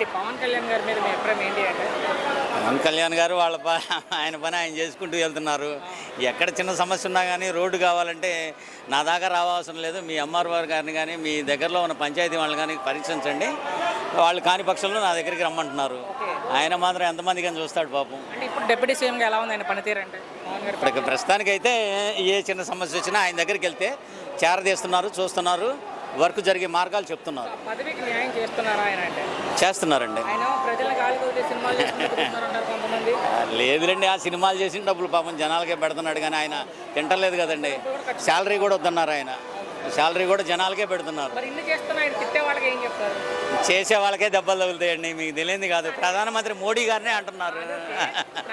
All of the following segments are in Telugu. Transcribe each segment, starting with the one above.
ఏంటి పవన్ కళ్యాణ్ గారి మీద మీ అభిప్రాయం ఏంటి అంటే? పవన్ కళ్యాణ్ గారు ఆయన పని ఆయన చేసుకుంటూ వెళ్తున్నారు. ఎక్కడ చిన్న సమస్య ఉన్నా కానీ రోడ్డు కావాలంటే నా దాకా రావాల్సిన లేదు, మీ ఎంఆర్ఓ గారిని కానీ మీ దగ్గరలో ఉన్న పంచాయతీ వాళ్ళని కానీ పరీక్షించండి, వాళ్ళు కాని పక్షంలో నా దగ్గరికి రమ్మంటున్నారు. ఆయన మాత్రం ఎంతమంది కానీ చూస్తాడు పాపం. అంటే ఇప్పుడు డిప్యూటీ సీఎంగా ఎలా ఉంది ఆయన పనితీరు అంటే పవన్ గారు? ఇప్పుడు ప్రస్తుతానికైతే ఏ చిన్న సమస్య వచ్చినా ఆయన దగ్గరికి వెళ్తే చేరదీస్తున్నారు, చూస్తున్నారు, వర్క్ జరిగే మార్గాలు చెప్తున్నారు. పదవికి న్యాయం చేస్తున్నారా ఆయన అంటే? చేస్తున్నారండి. ఆయన ప్రజలను గాలి కొద్ది సినిమాలు చేసుకుంటున్నారు కొంతమంది. లేదులేండి, ఆ సినిమాలు చేసిన డబ్బులు పాపం జనాలకే పెడుతున్నాడు కానీ ఆయన తింటలేదు కదండి. శాలరీ కూడా వద్దన్నారు ఆయన, శాలరీ కూడా జనాలకే పెడుతున్నారు. మరి ఇల్లు చేస్తున్నా ఆయన తిట్టే వాళ్ళకి ఏం చెప్తారు? చేసే వాళ్ళకే దెబ్బలు తగులుతాయండి, మీకు తెలియదు కాదు. ప్రధానమంత్రి మోడీ గారినే అంటున్నారు.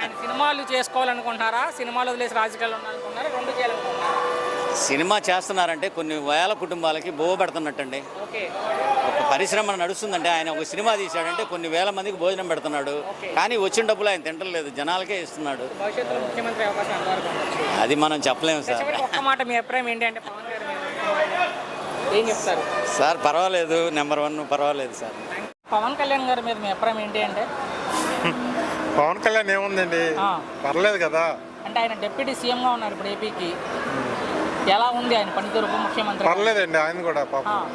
ఆయన సినిమాలు చేసుకోవాలనుకుంటున్నారా, సినిమాలు వదిలేసి రాజకీయాలు ఉండాలనుకుంటున్నారా, రెండు చేయాలనుకుంటున్నారా? సినిమా చేస్తున్నారంటే కొన్ని వేల కుటుంబాలకి బోవ పెడుతున్నట్టండి. ఓకే, ఒక పరిశ్రమ నడుస్తుందంటే ఆయన ఒక సినిమా తీశాడంటే కొన్ని వేల మందికి భోజనం పెడుతున్నాడు. కానీ వచ్చిన డబ్బులు ఆయన తింటలేదు, జనాలకే ఇస్తున్నాడు. భవిష్యత్తులో ముఖ్యమంత్రి అవకాశం ఎంతవరకు ఉండొచ్చు? అది మనం చెప్పలేము సార్. ఒక్క మాట మీ అభిప్రాయం ఏంటి అంటే పవన్ గారి మీద ఏం చెప్తారు సార్? పర్వాలేదు, నెంబర్ 1 పర్వాలేదు సార్. పవన్ కళ్యాణ్ గారి మీద మీ అభిప్రాయం ఏంటి అంటే? పవన్ కళ్యాణ్ ఏముందండి, పర్లేదు కదా. అంటే ఆయన డిప్యూటీ సీఎంగా ఉన్నారు ఇప్పుడు ఏపీకి. ఎలా ఉంది ఆయన పనితీరు ఉప ముఖ్యమంత్రి? పర్లేదండి, ఆయన కూడా పాపం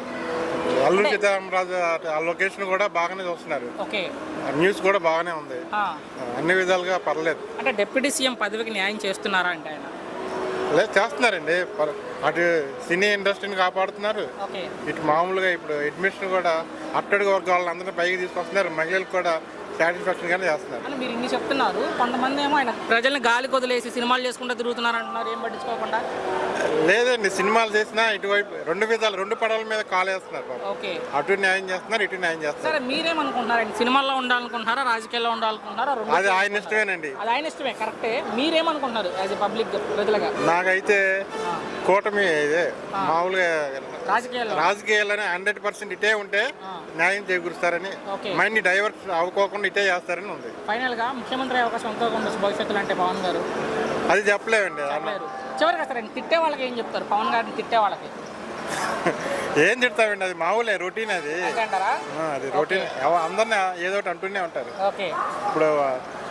అల్లూరి సీతారామరాజు ఆ లొకేషన్ కూడా బాగానే చూస్తున్నారు. ఓకే, న్యూస్ కూడా బాగానే ఉంది, అన్ని విధాలుగా పర్లేదు. అంటే డిప్యూటీ సీఎం పదవికి న్యాయం చేస్తున్నారా అంటే ఆయన? లేదు, చేస్తున్నారండి. అటు సినీ ఇండస్ట్రీని కాపాడుతున్నారు, ఇటు మామూలుగా ఇప్పుడు అడ్మిషన్ కూడా అట్టడుగు వర్గాలను అందరినీ పైకి తీసుకొస్తున్నారు, మహిళలకు కూడా సాటిస్ఫాక్షన్ గానే చేస్తున్నారు. అని మీరు ఇన్ని చెప్తున్నారు, కొంతమంది ఏమో ఆయన ప్రజల్ని గాలి కొదిలేసి సినిమాలు చేసుకుంటూ తిరుగుతున్నారు అంటున్నారు, ఏం పట్టించుకోకుండా. లేదండి, సినిమాలు చేసినా ఇటువైపు రెండు పడవల మీద కాలేస్తున్నారు. ఓకే, అటు న్యాయం చేస్తున్నారు, ఇటు న్యాయం చేస్తున్నారు. సరే, మీరేమనుకుంటున్నారు? ఆయన సినిమాలో ఉండాలనుకుంటున్నారా, రాజకీయాల్లో ఉండాలనుకుంటున్నారా? అది ఆయన ఇష్టమేనండి. అది ఆయన ఇష్టమే, కరెక్టే. మీరేమనుకుంటున్నారు యాజ్ ఎ పబ్లిక్ ప్రజలుగా? నాకైతే కూటమి ఇదే మామూలుగా రాజకీయాలని 100% ఇటే ఉంటే న్యాయం చేకూరుస్తారని, మైండ్ డైవర్ట్ అవ్వకోకుండా ఇటే చేస్తారని ఉంది. ఫైనల్ గా ముఖ్యమంత్రి అవకాశం ఎంతో ఉండొచ్చు భవిష్యత్తులో అంటే పవన్ గారు? అది చెప్పలేమండి. చివరిగా సరే, తిట్టే వాళ్ళకి ఏం చెప్తారు? పవన్ గారిని తిట్టే వాళ్ళకి ఏం తిడతామండి, అది మామూలే, రొటీన్. అది అది రొటీన్, అందరినీ ఏదో ఒకటి అంటూనే ఉంటారు. ఇప్పుడు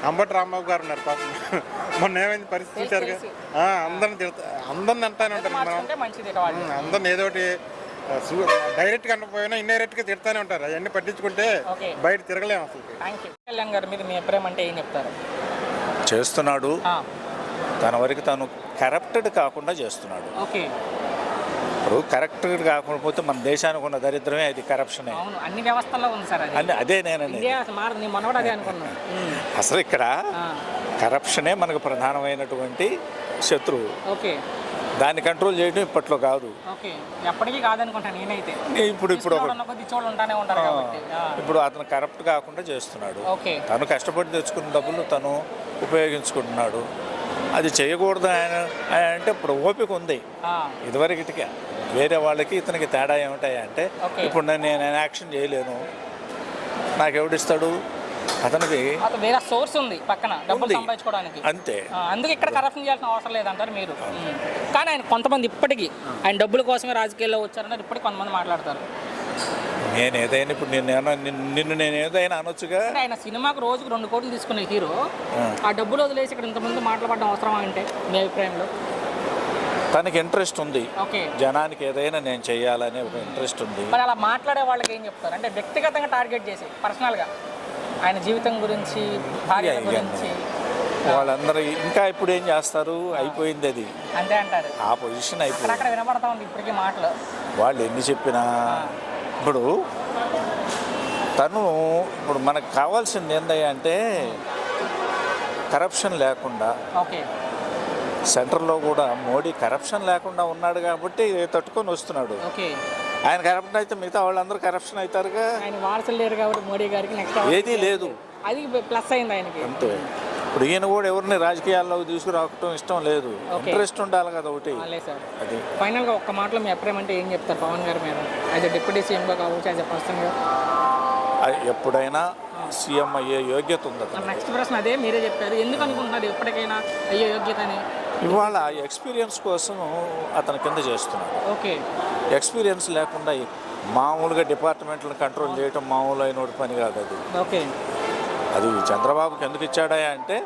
అంబటి రాంబాబు గారు ఉన్నారు పాపం, మొన్న ఏమైంది పరిస్థితి చూశారు కదా, అందరిని అంటానే ఉంటారు. అందరిని ఏదో ఒకటి డైరెక్ట్ గా అనకపోయినా ఇండైరెక్ట్ గా తిడతానే ఉంటారు. అవన్నీ పట్టించుకుంటే బయట తిరగలేము అసలు. కళ్యాణ్ గారి మీద మీ అభిప్రాయం అంటే ఏం చెప్తారు? చేస్తున్నాడు, తన వరకు తను కరప్టెడ్ కాకుండా చేస్తున్నాడు. ఇప్పుడు కరెక్టెడ్ కాకపోతే మన దేశానికి ఉన్న దరిద్రమే అది, కరప్షన్. అన్ని వ్యవస్థల్లో ఉంది సార్. అదే నేను అసలు ఇక్కడ కరప్షనే మనకు ప్రధానమైనటువంటి శత్రువు. దాన్ని కంట్రోల్ చేయడం ఇప్పట్లో కాదు, ఎప్పటికీ కాదనుకుంటాను నేనైతే. ఇప్పుడు అతను కరప్ట్ కాకుండా చేస్తున్నాడు. తను కష్టపడి తెచ్చుకున్న డబ్బులు తను ఉపయోగించుకుంటున్నాడు. అది చేయకూడదు ఆయన అంటే ఇప్పుడు ఓపిక ఉంది. ఇదివరకటికి వేరే వాళ్ళకి ఇతనికి తేడా ఏమిటాయి అంటే, ఇప్పుడు నేను యాక్షన్ చేయలేను, నాకు ఎవడిస్తాడు? అతనికి వేరే సోర్స్ ఉంది పక్కన డబ్బులు సంపాదించుకోవడానికి, అంతే. అందుకే ఇక్కడ కరప్షన్ చేయాల్సిన అవసరం లేదంటారు మీరు. కానీ ఆయన కొంతమంది ఇప్పటికీ ఆయన డబ్బుల కోసమే రాజకీయాల్లో వచ్చారన్నారు ఇప్పటికీ కొంతమంది మాట్లాడతారు. నేను ఏదైనా ఇప్పుడు నిన్ను నేను ఏదైనా అనొచ్చుగా. ఆయన సినిమాకు రోజుకు 2 కోట్లు తీసుకునే హీరో ఆ డబ్బులు వదిలేసి ఇక్కడ ఇంతమంది మాట్లాడడం అవసరమా అంటే మీ అభిప్రాయంలో? తనకి ఇంట్రెస్ట్ ఉంది, జనానికి ఏదైనా నేను చేయాలనే ఒక ఇంట్రెస్ట్ ఉంది. మరి అలా మాట్లాడే వాళ్ళకి ఏం చెప్తారు? అంటే వ్యక్తిగతంగా టార్గెట్ చేసి పర్సనల్గా ఆయన జీవితం గురించి, భార్య గురించి వాళ్ళందరూ ఇంకా ఇప్పుడు ఏం చేస్తారు? అయిపోయింది అది, అంతే అంటారు. ఆ పొజిషన్ అయిపోయింది. అక్కడ వినపడతా ఉంది ఇప్పటికీ మాటలు, వాళ్ళు ఎన్ని చెప్పినా. ఇప్పుడు ఇప్పుడు మనకు కావాల్సింది ఏందయ్యా అంటే కరప్షన్ లేకుండా. సెంటర్లో కూడా మోడీ కరప్షన్ లేకుండా ఉన్నాడు కాబట్టి తట్టుకొని వస్తున్నాడు. ఆయన కరప్షన్ అయితే మిగతా వాళ్ళందరూ కరప్షన్ అవుతారుగా. ఆయన వారసులు లేరు కాబట్టి మోడీ గారికి నెక్స్ట్ ఏదీ లేదు, అది ప్లస్ అయింది ఆయనకి. అంతే. ఇప్పుడు ఈయన కూడా ఎవరిని రాజకీయాల్లో తీసుకురావటం ఇష్టం లేదు, ఇంట్రెస్ట్ ఉండాలి కదా ఒకటి. అది ఫైనల్గా ఒక్క మాటలో మీ అభిప్రాయం అంటే ఏం చెప్తారు పవన్ గారి మీద? యాజ్ ఎ డిప్యూటీ సీఎంగా కావచ్చు, యాజ్ ఎ పర్సన్గా? ఎప్పుడైనా సీఎం అయ్యే యోగ్యత ఉంది. నెక్స్ట్ ప్రశ్న అదే, మీరే చెప్పారు. ఎందుకు అనుకుంటున్నారు ఎప్పటికైనా అయ్యే యోగ్యత అని? ఇవాళ ఎక్స్పీరియన్స్ కోసం అతని కింద చేస్తున్నాడు. ఎక్స్పీరియన్స్ లేకుండా మామూలుగా డిపార్ట్మెంట్లను కంట్రోల్ చేయటం మామూలు అయిన పని కాదు అది. ఓకే. అది చంద్రబాబుకి ఎందుకు ఇచ్చాడా అంటే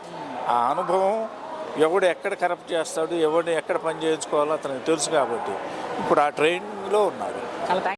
ఆ అనుభవం, ఎవడు ఎక్కడ కరప్ట్ చేస్తాడు, ఎవడు ఎక్కడ పని చేయించుకోవాలో అతనికి తెలుసు కాబట్టి ఇప్పుడు ఆ ట్రైనింగ్లో ఉన్నాడు. చాలా